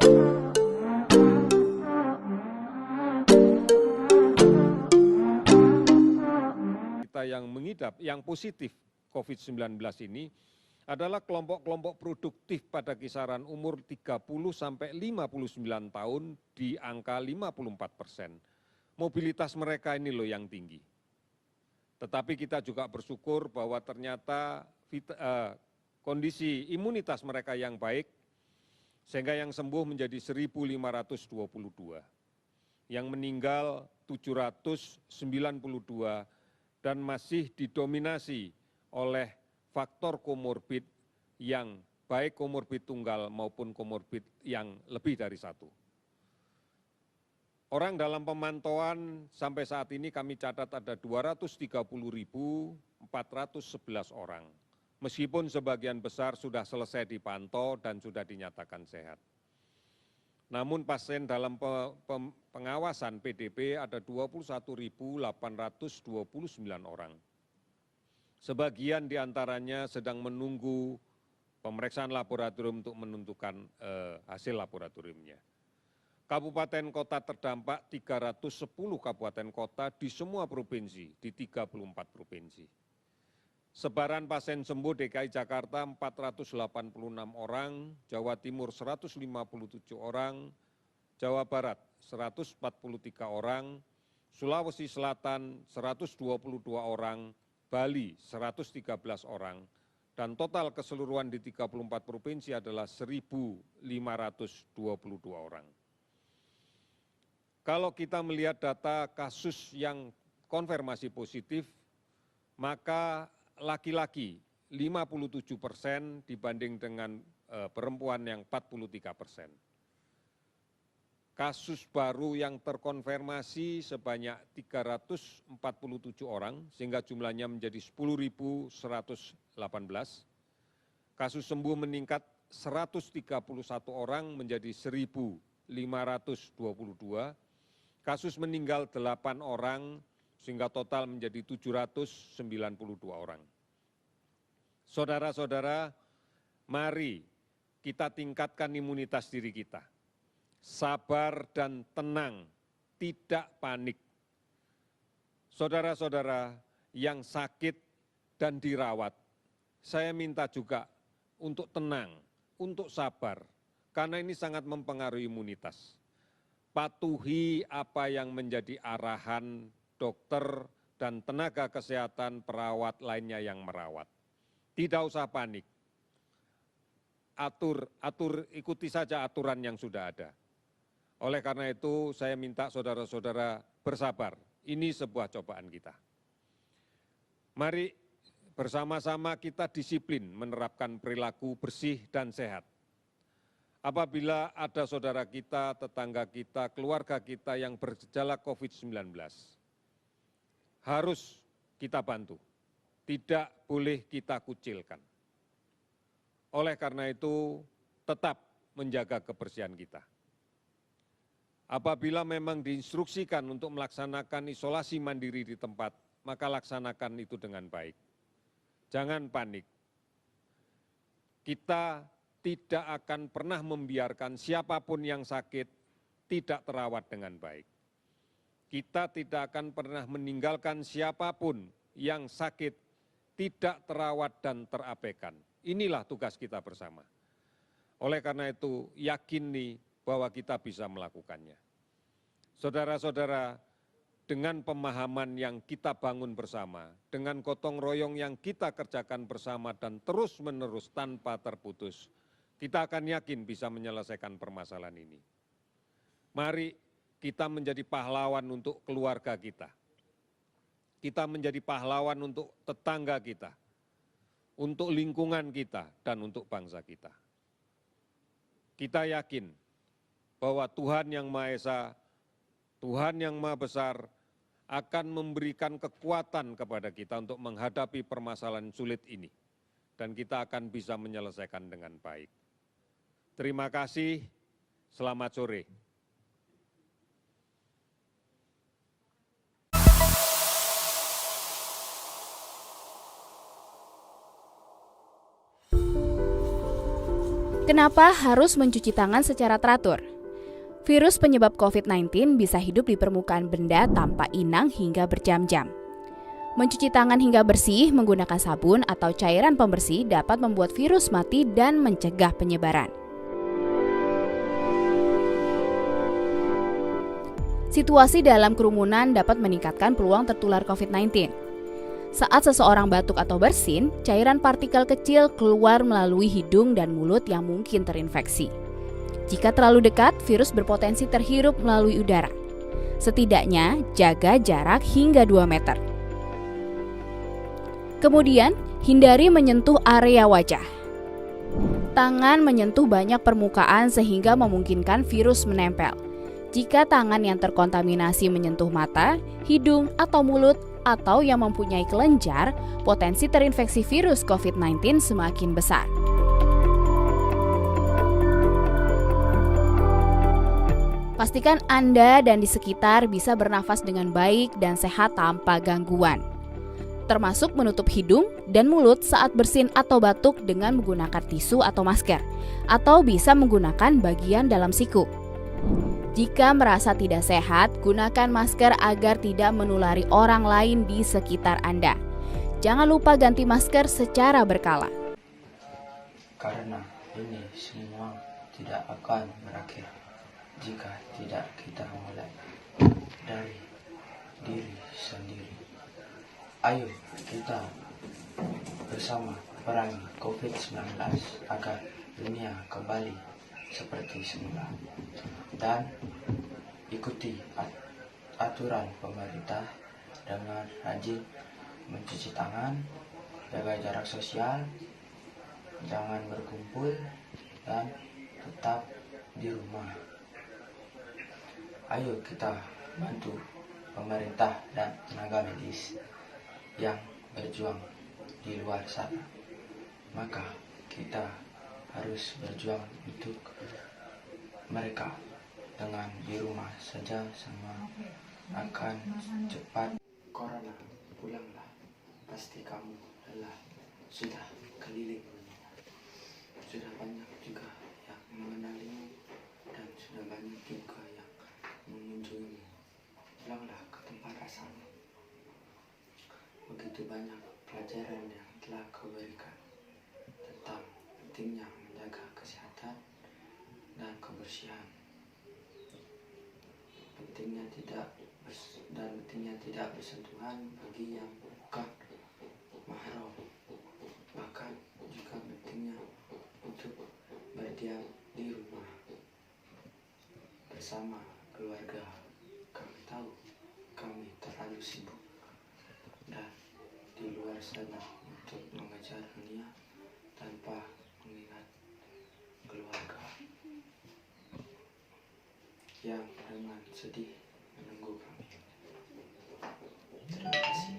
Kita yang mengidap, yang positif COVID-19 ini adalah kelompok-kelompok produktif pada kisaran umur 30 sampai 59 tahun di angka 54%. Mobilitas mereka ini loh yang tinggi. Tetapi kita juga bersyukur bahwa ternyata kondisi imunitas mereka yang baik, sehingga yang sembuh menjadi 1.522, yang meninggal 792, dan masih didominasi oleh faktor komorbid yang baik komorbid tunggal maupun komorbid yang lebih dari satu. Orang dalam pemantauan sampai saat ini kami catat ada 230.411 orang. Meskipun sebagian besar sudah selesai dipantau dan sudah dinyatakan sehat. Namun pasien dalam pengawasan PDP ada 21.829 orang. Sebagian diantaranya sedang menunggu pemeriksaan laboratorium untuk menentukan hasil laboratoriumnya. Kabupaten kota terdampak 310 kabupaten kota di semua provinsi, di 34 provinsi. Sebaran pasien sembuh DKI Jakarta 486 orang, Jawa Timur 157 orang, Jawa Barat 143 orang, Sulawesi Selatan 122 orang, Bali 113 orang, dan total keseluruhan di 34 provinsi adalah 1.522 orang. Kalau kita melihat data kasus yang konfirmasi positif, maka laki-laki 57% dibanding dengan perempuan yang 43%. Kasus baru yang terkonfirmasi sebanyak 347 orang, sehingga jumlahnya menjadi 10.118. Kasus sembuh meningkat 131 orang menjadi 1.522. Kasus meninggal 8 orang, sehingga total menjadi 792 orang. Saudara-saudara, mari kita tingkatkan imunitas diri kita. Sabar dan tenang, tidak panik. Saudara-saudara yang sakit dan dirawat, saya minta juga untuk tenang, untuk sabar, karena ini sangat mempengaruhi imunitas. Patuhi apa yang menjadi arahan dokter dan tenaga kesehatan perawat lainnya yang merawat. Tidak usah panik. Ikuti saja aturan yang sudah ada. Oleh karena itu, saya minta saudara-saudara bersabar. Ini sebuah cobaan kita. Mari bersama-sama kita disiplin menerapkan perilaku bersih dan sehat. Apabila ada saudara kita, tetangga kita, keluarga kita yang bergejala COVID-19, harus kita bantu, tidak boleh kita kucilkan. Oleh karena itu, tetap menjaga kebersihan kita. Apabila memang diinstruksikan untuk melaksanakan isolasi mandiri di tempat, maka laksanakan itu dengan baik. Jangan panik. Kita tidak akan pernah membiarkan siapapun yang sakit tidak terawat dengan baik. Kita tidak akan pernah meninggalkan siapapun yang sakit tidak terawat dan terabaikan. Inilah tugas kita bersama. Oleh karena itu, yakini bahwa kita bisa melakukannya. Saudara-saudara, dengan pemahaman yang kita bangun bersama, dengan gotong royong yang kita kerjakan bersama dan terus-menerus tanpa terputus, kita akan yakin bisa menyelesaikan permasalahan ini. Mari kita menjadi pahlawan untuk keluarga kita. Kita menjadi pahlawan untuk tetangga kita, untuk lingkungan kita, dan untuk bangsa kita. Kita yakin bahwa Tuhan Yang Maha Esa, Tuhan Yang Maha Besar akan memberikan kekuatan kepada kita untuk menghadapi permasalahan sulit ini. Dan kita akan bisa menyelesaikan dengan baik. Terima kasih, selamat sore. Kenapa harus mencuci tangan secara teratur? Virus penyebab COVID-19 bisa hidup di permukaan benda tanpa inang hingga berjam-jam. Mencuci tangan hingga bersih menggunakan sabun atau cairan pembersih dapat membuat virus mati dan mencegah penyebaran. Situasi dalam kerumunan dapat meningkatkan peluang tertular COVID-19. Saat seseorang batuk atau bersin, cairan partikel kecil keluar melalui hidung dan mulut yang mungkin terinfeksi. Jika terlalu dekat, virus berpotensi terhirup melalui udara. Setidaknya, jaga jarak hingga 2 meter. Kemudian, hindari menyentuh area wajah. Tangan menyentuh banyak permukaan sehingga memungkinkan virus menempel. Jika tangan yang terkontaminasi menyentuh mata, hidung, atau mulut, atau yang mempunyai kelenjar, potensi terinfeksi virus COVID-19 semakin besar. Pastikan Anda dan di sekitar bisa bernafas dengan baik dan sehat tanpa gangguan, termasuk menutup hidung dan mulut saat bersin atau batuk dengan menggunakan tisu atau masker, atau bisa menggunakan bagian dalam siku. Jika merasa tidak sehat, gunakan masker agar tidak menulari orang lain di sekitar Anda. Jangan lupa ganti masker secara berkala. Karena ini semua tidak akan berakhir jika tidak kita mulai dari diri sendiri. Ayo kita bersama perangi COVID-19 agar dunia kembali seperti semula. Dan ikuti aturan pemerintah dengan rajin mencuci tangan, jaga jarak sosial, jangan berkumpul, dan tetap di rumah. Ayo kita bantu pemerintah dan tenaga medis yang berjuang di luar sana. Maka kita harus berjuang untuk mereka. Dengan di rumah saja sama akan cepat. Corona, pulanglah, pasti kamu lelah, sudah keliling dunia. Sudah banyak juga yang mengenalimu dan sudah banyak juga yang mengunjungimu. Pulanglah ke tempat asalmu. Begitu banyak pelajaran yang telah kau berikan tentang pentingnya menjaga kesehatan dan kebersihan. Pentingnya tidak bersentuhan bagi yang bukan mahram, bahkan juga pentingnya untuk berdiam di rumah bersama keluarga. Kami tahu kami terlalu sibuk dan di luar sana untuk mengejar dunia tanpa mengingat keluarga yang dengan sedih menunggu kami. Terima kasih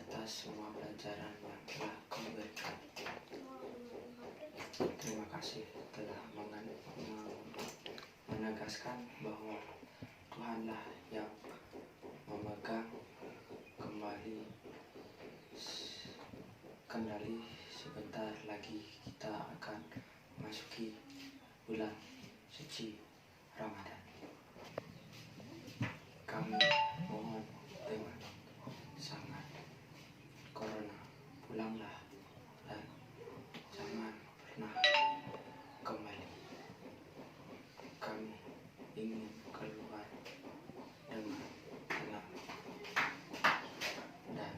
atas semua pelajaran yang telah kau berikan. Terima kasih telah menegaskan bahwa Tuhanlah yang memegang kembali kendali. Sebentar lagi kita akan memasuki bulan suci Ramadan. Kami mohon dengan sangat, Corona, pulanglah dan jangan pernah kembali. Kami ingin keluar dengan tenang dan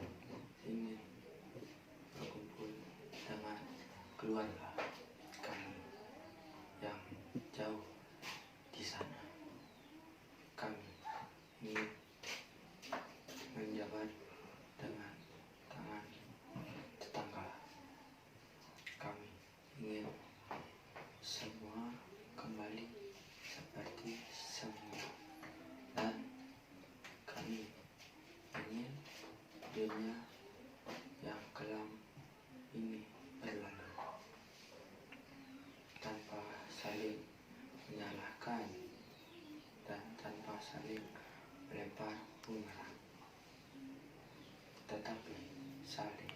ingin berkumpul dengan keluarga kami yang jauh di sana. Kami ingin menjabat dengan tangan tetangga. Kami ingin semua kembali seperti semula, dan kami ingin dunia yang kelam ini berlalu tanpa saling menyalahkan dan tanpa saling melempar bumerang, tetapi saling